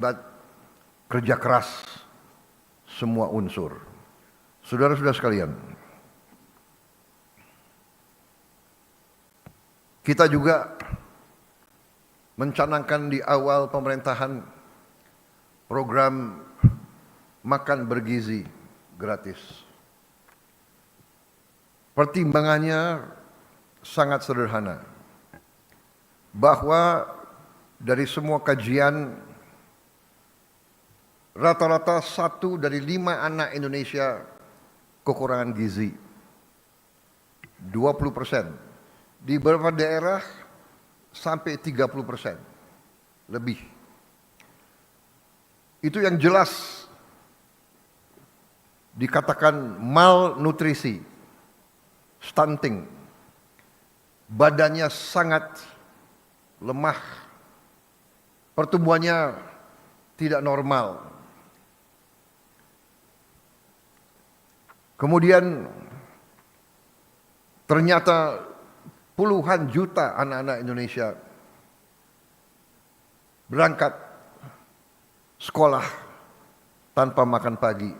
akibat kerja keras semua unsur. Saudara-saudara sekalian, kita juga mencanangkan di awal pemerintahan program makan bergizi gratis. Pertimbangannya sangat sederhana, bahwa dari semua kajian rata-rata 1 dari 5 anak Indonesia kekurangan gizi. 20%. Di beberapa daerah sampai 30% lebih. Itu yang jelas dikatakan malnutrisi, stunting. Badannya sangat lemah, pertumbuhannya tidak normal. Kemudian ternyata puluhan juta anak-anak Indonesia berangkat sekolah tanpa makan pagi.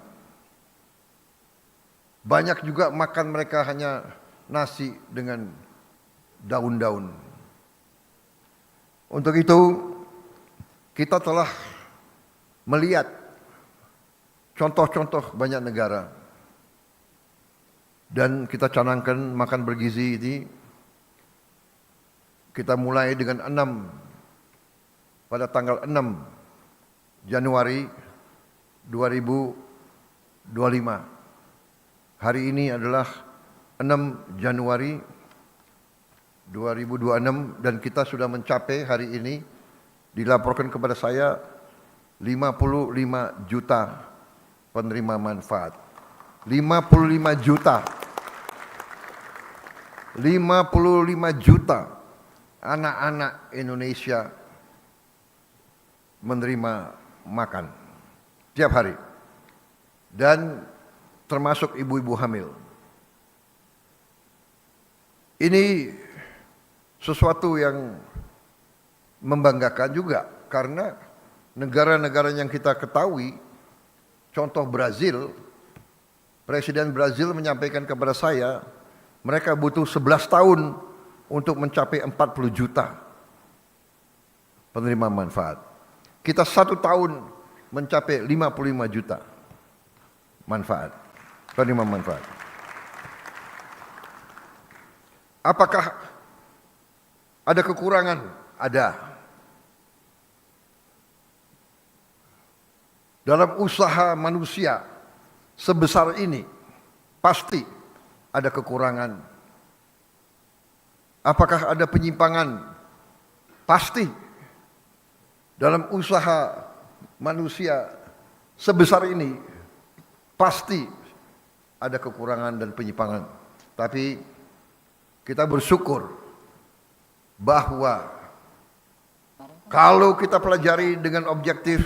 Banyak juga makan mereka hanya nasi dengan daun-daun. Untuk itu kita telah melihat contoh-contoh banyak negara. Dan kita canangkan makan bergizi ini, kita mulai dengan 6 pada tanggal 6 Januari 2025. Hari ini adalah 6 Januari 2026 dan kita sudah mencapai hari ini, dilaporkan kepada saya 55 juta penerima manfaat. 55 juta anak-anak Indonesia menerima makan tiap hari, dan termasuk ibu-ibu hamil. Ini sesuatu yang membanggakan juga, karena negara-negara yang kita ketahui, contoh Brazil, Presiden Brazil menyampaikan kepada saya, mereka butuh 11 tahun untuk mencapai 40 juta penerima manfaat. Kita 1 tahun mencapai 55 juta penerima manfaat. Apakah ada kekurangan? Ada. Dalam usaha manusia sebesar ini pasti ada kekurangan. Apakah ada penyimpangan? Pasti. Dalam usaha manusia sebesar ini pasti ada kekurangan dan penyimpangan. Tapi kita bersyukur bahwa kalau kita pelajari dengan objektif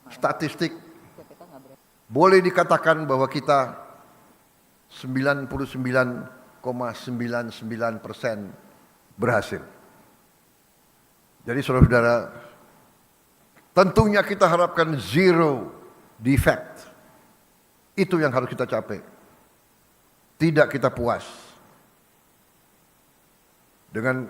statistik, boleh dikatakan bahwa kita 99,99% berhasil. Jadi saudara-saudara, tentunya kita harapkan zero defect. Itu yang harus kita capai. Tidak kita puas dengan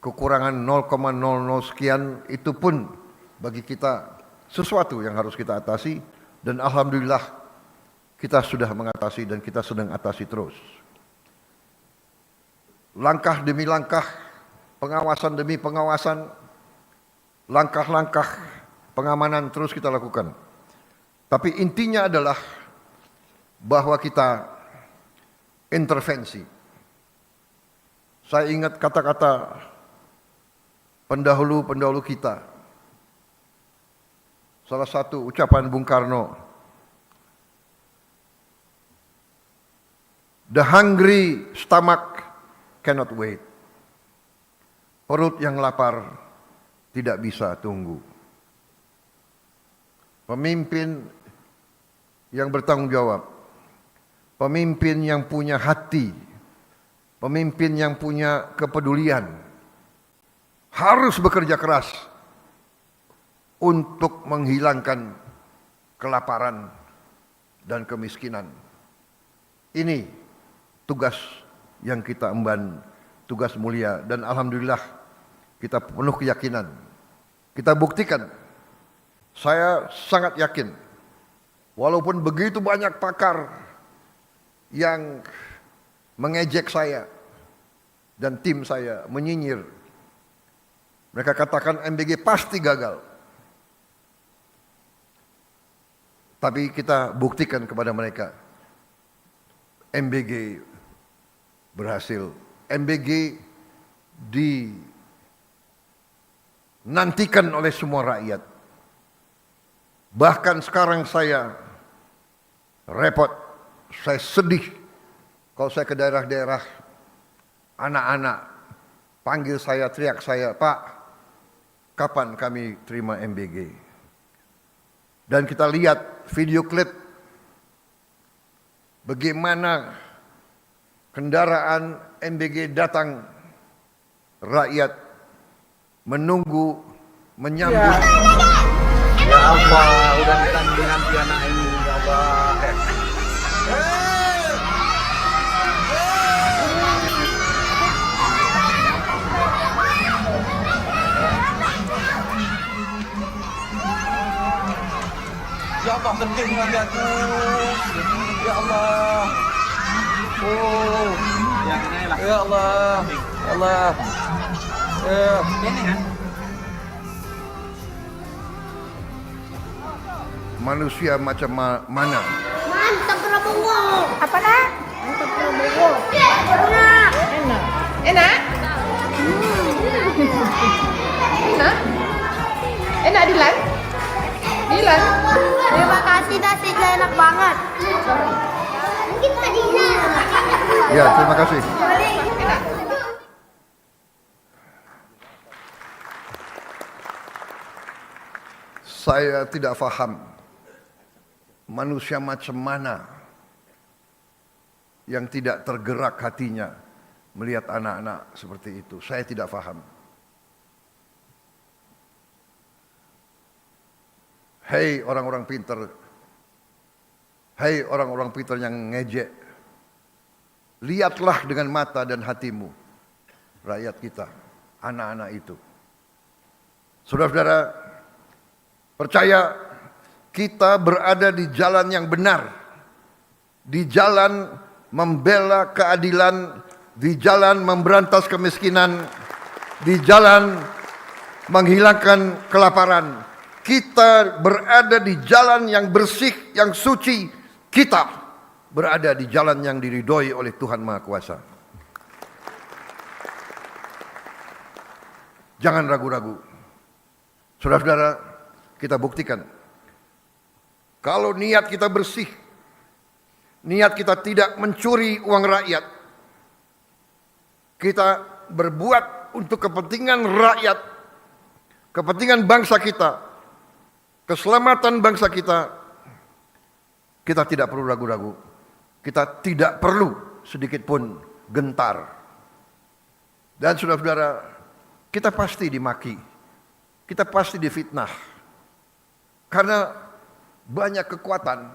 kekurangan 0,00 sekian, itu pun bagi kita sesuatu yang harus kita atasi. Dan alhamdulillah kita sudah mengatasi dan kita sedang atasi terus. Langkah demi langkah, pengawasan demi pengawasan, langkah-langkah pengamanan terus kita lakukan. Tapi intinya adalah bahwa kita intervensi. Saya ingat kata-kata pendahulu-pendahulu kita. Salah satu ucapan Bung Karno, "The hungry stomach cannot wait." Perut yang lapar tidak bisa tunggu. Pemimpin yang bertanggung jawab, pemimpin yang punya hati, pemimpin yang punya kepedulian, harus bekerja keras untuk menghilangkan kelaparan dan kemiskinan. Ini tugas yang kita emban, tugas mulia, dan alhamdulillah kita penuh keyakinan. Kita buktikan, saya sangat yakin, walaupun begitu banyak pakar yang mengejek saya dan tim saya, menyinyir. Mereka katakan MBG pasti gagal. Tapi kita buktikan kepada mereka, MBG berhasil. MBG dinantikan oleh semua rakyat. Bahkan sekarang saya repot, saya sedih kalau saya ke daerah-daerah, anak-anak panggil saya, teriak saya, "Pak, kapan kami terima MBG?" Dan kita lihat video klip bagaimana kendaraan MBG datang, rakyat menunggu, menyambut. Ya Allah, udah ditanding nanti anak ini, ya Allah. Ya Allah, sedih nanti aku. Ya Allah. Oh, ya Allah, ya Allah. Ini kan? Manusia macam mana? Mantap Prabowo. Apa nak? Mantap Prabowo. Enak. Enak. Enak? Enak? Enak Dilan? Dilan? Terima kasih nasinya enak banget. Mungkin tadinya. Ya, terima kasih. Enak? Saya tidak paham manusia macam mana yang tidak tergerak hatinya melihat anak-anak seperti itu. Saya tidak paham. Hei orang-orang pintar, hei orang-orang pintar yang ngejek, lihatlah dengan mata dan hatimu rakyat kita, anak-anak itu. Saudara-saudara, percaya kita berada di jalan yang benar, di jalan membela keadilan, di jalan memberantas kemiskinan, di jalan menghilangkan kelaparan. Kita berada di jalan yang bersih, yang suci. Kita berada di jalan yang diridhoi oleh Tuhan Maha Kuasa. Jangan ragu-ragu. Saudara-saudara, kita buktikan. Kalau niat kita bersih, niat kita tidak mencuri uang rakyat, kita berbuat untuk kepentingan rakyat, kepentingan bangsa kita, keselamatan bangsa kita, kita tidak perlu ragu-ragu. Kita tidak perlu sedikit pun gentar. Dan saudara-saudara, kita pasti dimaki, kita pasti difitnah. Karena banyak kekuatan,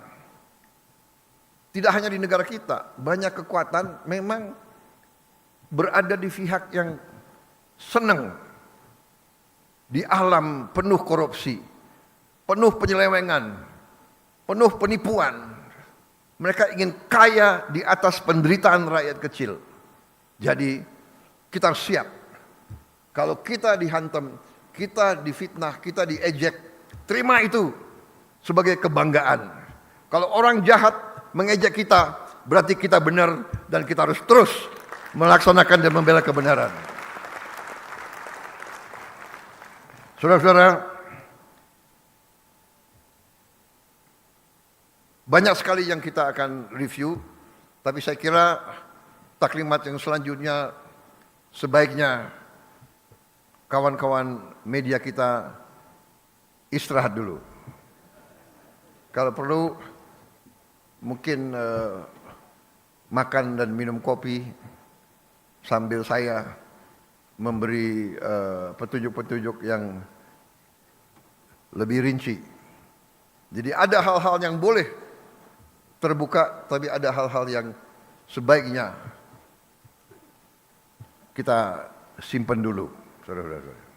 tidak hanya di negara kita, banyak kekuatan memang berada di pihak yang senang di alam penuh korupsi, penuh penyelewengan, penuh penipuan. Mereka ingin kaya di atas penderitaan rakyat kecil. Jadi kita harus siap. Kalau kita dihantam, kita difitnah, kita diejek, terima itu sebagai kebanggaan. Kalau orang jahat mengejek kita, berarti kita benar dan kita harus terus melaksanakan dan membela kebenaran. Saudara-saudara, banyak sekali yang kita akan review, tapi saya kira taklimat yang selanjutnya sebaiknya kawan-kawan media kita istirahat dulu. Kalau perlu mungkin makan dan minum kopi sambil saya memberi petunjuk-petunjuk yang lebih rinci. Jadi ada hal-hal yang boleh terbuka, tapi ada hal-hal yang sebaiknya kita simpan dulu, saudara-saudara.